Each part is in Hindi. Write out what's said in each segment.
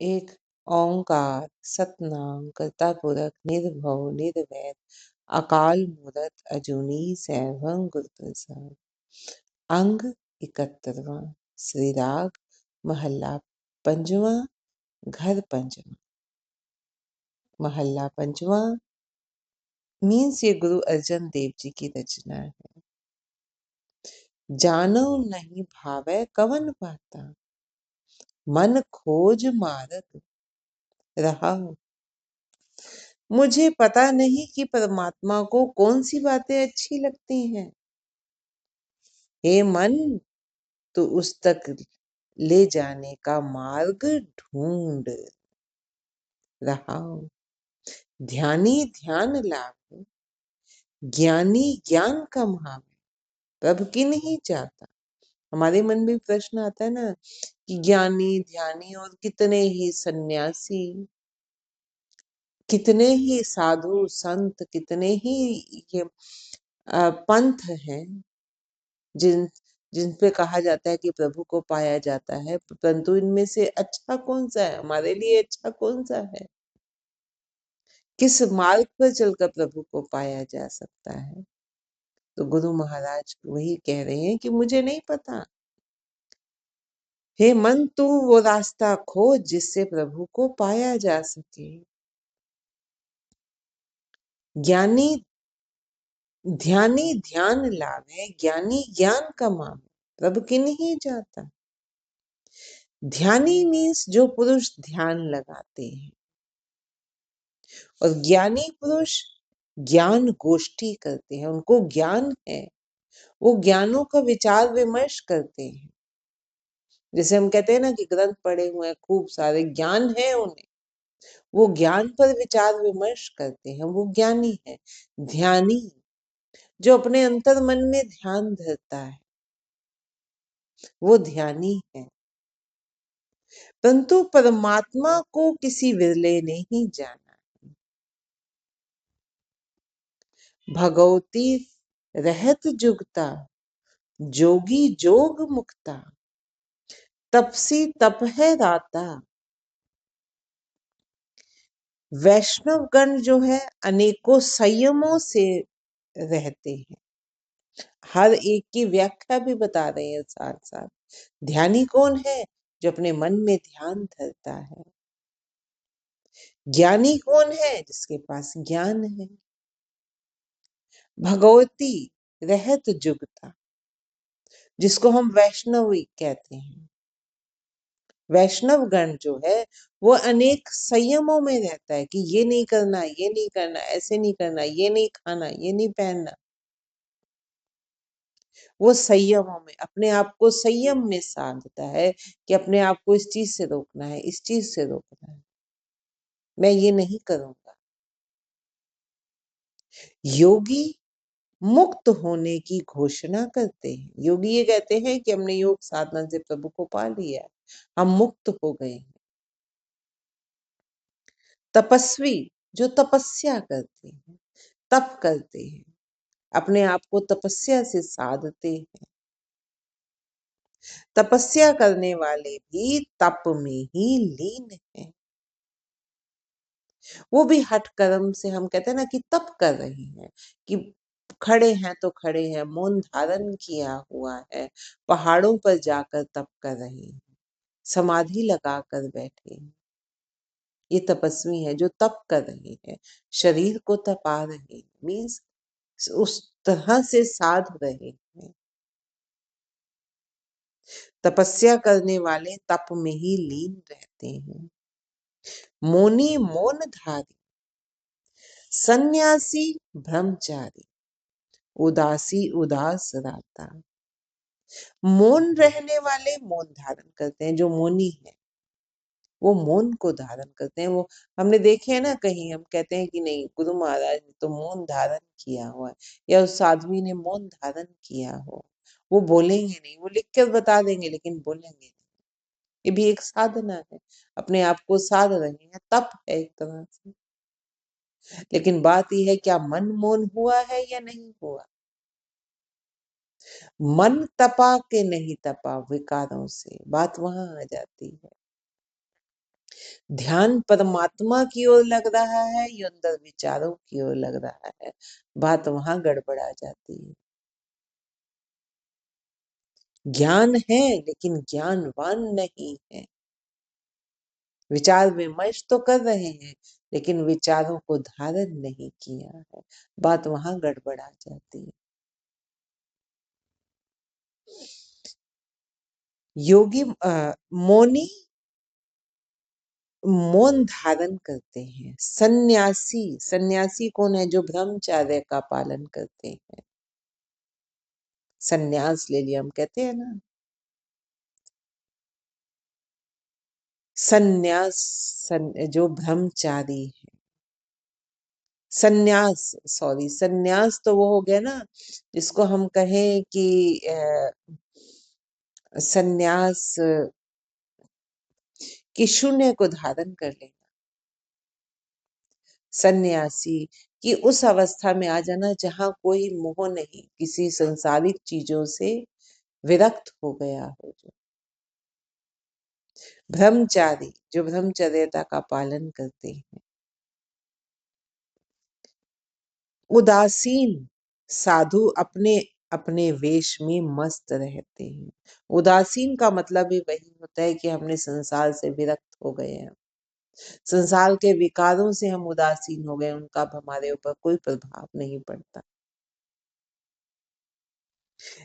एक ओंकार सतनाम करता पुरख निर्भव निर्वैर अकाल मूरत अजूनी सैभं गुर प्रसाद। अंग 71वां। श्री राग महल्ला पंजवा घर पंजवा। महल्ला पंजवा मीन्स ये गुरु अर्जन देव जी की रचना है। जानो नहीं भावै कवन पाता, मन खोज मारग रहा। मुझे पता नहीं कि परमात्मा को कौन सी बातें अच्छी लगती हैं। हे मन, तो उस तक ले जाने का मार्ग ढूंढ रहा हूं। ध्यानी ध्यान लाभ, ज्ञानी ज्ञान कमावे, प्रभ की नहीं चाहता। हमारे मन में प्रश्न आता है ना कि ज्ञानी ध्यानी और कितने ही सन्यासी, कितने ही साधु संत, कितने ही ये पंथ हैं जिन जिन पे कहा जाता है कि प्रभु को पाया जाता है, परंतु इनमें से अच्छा कौन सा है, हमारे लिए अच्छा कौन सा है, किस मार्ग पर चलकर प्रभु को पाया जा सकता है। तो गुरु महाराज वही कह रहे हैं कि मुझे नहीं पता। हे मन, तू वो रास्ता खोज जिससे प्रभु को पाया जा सके। ज्ञानी ध्यानी ध्यान लावे, ज्ञानी ज्ञान कमावे, प्रभु की नहीं जाता। ध्यानी मीन्स जो पुरुष ध्यान लगाते हैं, और ज्ञानी पुरुष ज्ञान गोष्ठी करते हैं, उनको ज्ञान है, वो ज्ञानों का विचार विमर्श करते हैं। जैसे हम कहते हैं ना कि ग्रंथ पढ़े हुए हैं, खूब सारे ज्ञान है उन्हें, वो ज्ञान पर विचार विमर्श करते हैं, वो ज्ञानी है। ध्यानी जो अपने अंतर मन में ध्यान धरता है, वो ध्यानी है। परंतु परमात्मा को किसी विरले ने ही जाना। भगवती रहत जुगता, जोगी जोग मुक्ता, तपसी तप है राता। वैष्णव गण जो है अनेकों संयमों से रहते हैं। हर एक की व्याख्या भी बता रहे हैं साथ साथ। ध्यानी कौन है? जो अपने मन में ध्यान धरता है। ज्ञानी कौन है? जिसके पास ज्ञान है। भगवती रहत जुगता, जिसको हम वैष्णवी कहते हैं। वैष्णव गण जो है वो अनेक संयमों में रहता है कि ये नहीं करना, ये नहीं करना, ऐसे नहीं करना, ये नहीं खाना, ये नहीं पहनना। वो संयमों में अपने आप को संयम में साधता है कि अपने आप को इस चीज से रोकना है, इस चीज से रोकना है, मैं ये नहीं करूंगा। योगी मुक्त होने की घोषणा करते हैं। योगी ये कहते हैं कि हमने योग साधना से प्रभु को पा लिया है, हम मुक्त हो गए हैं। तपस्वी जो तपस्या करते हैं, तप करते हैं, अपने आप को तपस्या से साधते हैं। तपस्या करने वाले भी तप में ही लीन हैं। वो भी हठ कर्म से, हम कहते हैं ना कि तप कर रहे हैं, कि खड़े हैं तो खड़े हैं, मौन धारण किया हुआ है, पहाड़ों पर जाकर तप कर रहे हैं, समाधि लगा कर बैठे हैं। ये तपस्वी है जो तप कर रहे हैं, शरीर को तपा रहे हैं, मीन्स उस तरह से साध रहे हैं। तपस्या करने वाले तप में ही लीन रहते हैं। मौनी मौन धारी, सन्यासी ब्रह्मचारी, उदासी उदास रहता। मौन रहने वाले मौन धारण करते हैं। जो मौनी है वो मौन को धारण करते हैं। वो हमने देखे हैं ना, कहीं हम कहते हैं कि नहीं गुरु महाराज ने तो मौन धारण किया हुआ है, या उस साध्वी ने मौन धारण किया हो, वो बोलेंगे नहीं, वो लिख कर बता देंगे लेकिन बोलेंगे नहीं। ये भी एक साधना है, अपने आप को साध रहे हैं, तप है एक तरह से। लेकिन बात यह है क्या मन मौन हुआ है या नहीं हुआ? मन तपा के नहीं तपा विकारों से, बात वहां आ जाती है। ध्यान परमात्मा की ओर लग रहा है या अंदर विचारों की ओर लग रहा है, बात वहां गड़बड़ा जाती है। ज्ञान है लेकिन ज्ञानवान नहीं है। विचार विमर्श तो कर रहे हैं लेकिन विचारों को धारण नहीं किया है, बात वहां गड़बड़ा जाती है। योगी मौनी मौन धारण करते हैं। सन्यासी, सन्यासी कौन है? जो ब्रह्मचर्य का पालन करते हैं। सन्यास ले लिया, हम कहते हैं ना सन्यास, जो ब्रह्मचारी है। सन्यास, सॉरी, सन्यास तो वो हो गया ना जिसको हम कहें कि सन्यास कि शून्य को धारण कर लेना। सन्यासी कि उस अवस्था में आ जाना जहां कोई मोह नहीं, किसी संसारिक चीजों से विरक्त हो गया हो। जो ब्रह्मचारी, जो ब्रह्मचर्यता का पालन करते हैं। उदासीन साधु अपने अपने वेश में मस्त रहते हैं। उदासीन का मतलब ही वही होता है कि हमने संसार से विरक्त हो गए हैं। संसार के विकारों से हम उदासीन हो गए, उनका अब हमारे ऊपर कोई प्रभाव नहीं पड़ता।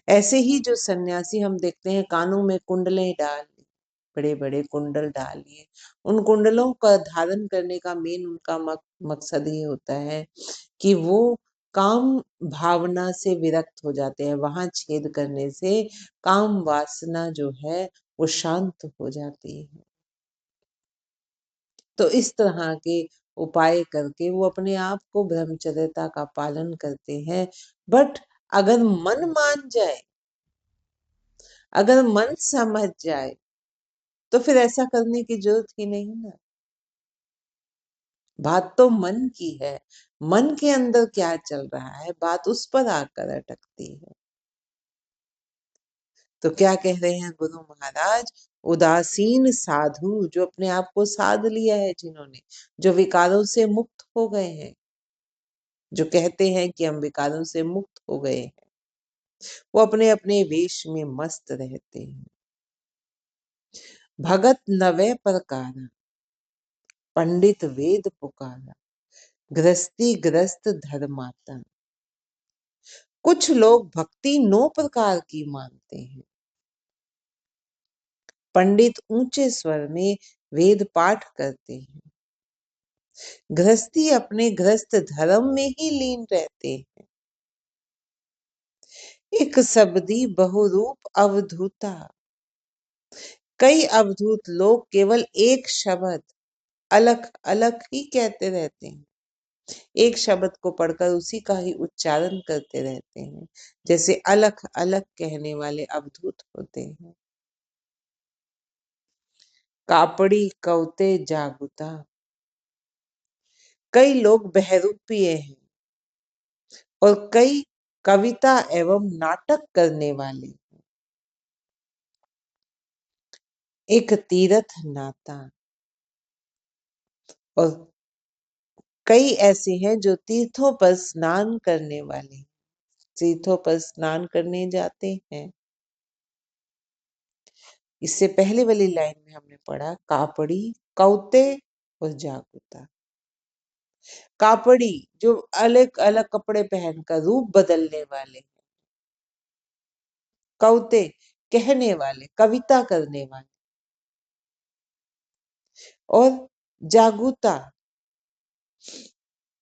ऐसे ही जो सन्यासी हम देखते हैं कानों में कुंडलें डाल, बड़े बड़े कुंडल डाल लिए, उन कुंडलों का धारण करने का मेन उनका मकसद ये होता है कि वो काम भावना से विरक्त हो जाते हैं। वहां छेद करने से काम वासना जो है वो शांत हो जाती है। तो इस तरह के उपाय करके वो अपने आप को ब्रह्मचर्यता का पालन करते हैं। बट अगर मन मान जाए, अगर मन समझ जाए तो फिर ऐसा करने की जरूरत ही नहीं ना। बात तो मन की है, मन के अंदर क्या चल रहा है, बात उस पर आकर अटकती है। तो क्या कह रहे हैं गुरु महाराज? उदासीन साधु, जो अपने आप को साध लिया है, जिन्होंने, जो विकारों से मुक्त हो गए हैं, जो कहते हैं कि हम विकारों से मुक्त हो गए हैं, वो अपने अपने वेश में मस्त रहते हैं। भगत नवे प्रकारा, पंडित वेद पुकारा, गृहस्थी ग्रस्त धर्माता। कुछ लोग भक्ति 9 प्रकार की मानते हैं। पंडित ऊंचे स्वर में वेद पाठ करते हैं। गृहस्थी अपने गृहस्थ धर्म में ही लीन रहते हैं। एक शब्दी बहुरूप अवधूता, कई अवधूत लोग केवल एक शब्द अलग अलग ही कहते रहते हैं। एक शब्द को पढ़कर उसी का ही उच्चारण करते रहते हैं। जैसे अलग अलग कहने वाले अवधूत होते हैं। कापड़ी कौते जागुता, कई लोग बहरूपीय हैं और कई कविता एवं नाटक करने वाले। एक तीर्थ नाता, और कई ऐसे हैं जो तीर्थों पर स्नान करने वाले, तीर्थों पर स्नान करने जाते हैं। इससे पहले वाली लाइन में हमने पढ़ा कापड़ी कौते और जागुता। कापड़ी जो अलग अलग कपड़े पहनकर रूप बदलने वाले, कौते कहने वाले, कविता करने वाले, और जागुता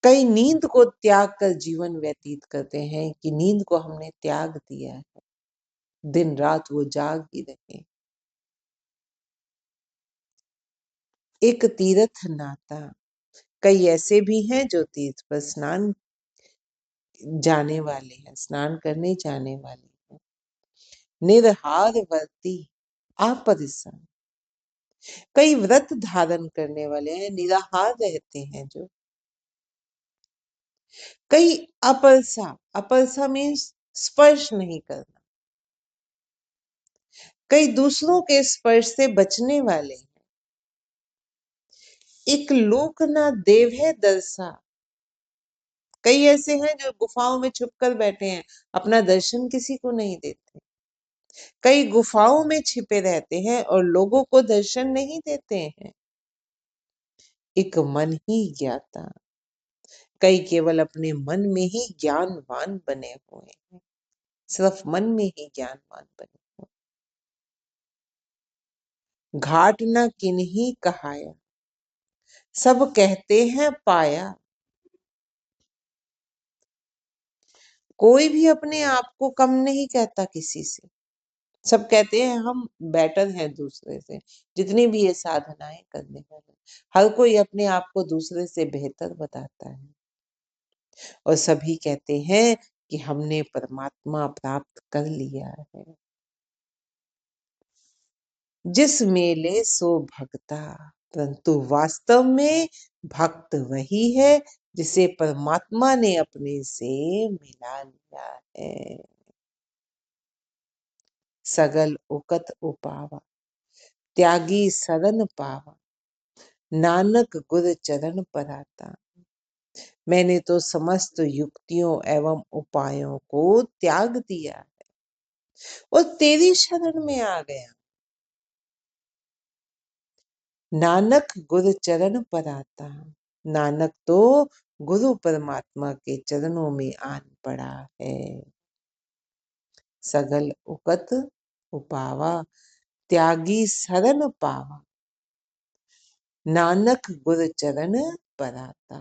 कई नींद को त्याग कर जीवन व्यतीत करते हैं कि नींद को हमने त्याग दिया है, दिन रात वो जाग ही रहे। एक तीर्थ नाता, कई ऐसे भी हैं जो तीर्थ पर स्नान जाने वाले हैं, स्नान करने जाने वाले हैं। निरहार वर्ती आपरिसन, कई व्रत धारण करने वाले हैं, निराहार रहते हैं जो। कई अपरसा, अपरसा मीन्स स्पर्श नहीं करना, कई दूसरों के स्पर्श से बचने वाले हैं। एक लोक ना देव है दर्शा। कई ऐसे हैं जो गुफाओं में छुप कर बैठे हैं, अपना दर्शन किसी को नहीं देते। कई गुफाओं में छिपे रहते हैं और लोगों को दर्शन नहीं देते हैं। एक मन ही ज्ञाता, कई केवल अपने मन में ही ज्ञानवान बने हुए हैं, सिर्फ मन में ही ज्ञानवान बने हुए। घाट न किन्हीं कहाया, सब कहते हैं पाया। कोई भी अपने आप को कम नहीं कहता किसी से, सब कहते हैं हम बेटर हैं दूसरे से। जितनी भी ये साधनाएं करने वाले, हर कोई अपने आप को दूसरे से बेहतर बताता है और सभी कहते हैं कि हमने परमात्मा प्राप्त कर लिया है। जिस मेले सो भक्ता, परंतु वास्तव में भक्त वही है जिसे परमात्मा ने अपने से मिला लिया है। सगल उकत उपावा, त्यागी शरण पावा, नानक गुर चरण पर आता। मैंने तो समस्त युक्तियों एवं उपायों को त्याग दिया और तेरी शरण में आ गया। नानक गुरु चरण पर आता। नानक तो गुरु परमात्मा के चरणों में आन पड़ा है। सगल उकत उपावा, त्यागी शरण पावा, नानक गुरु चरण पर आता।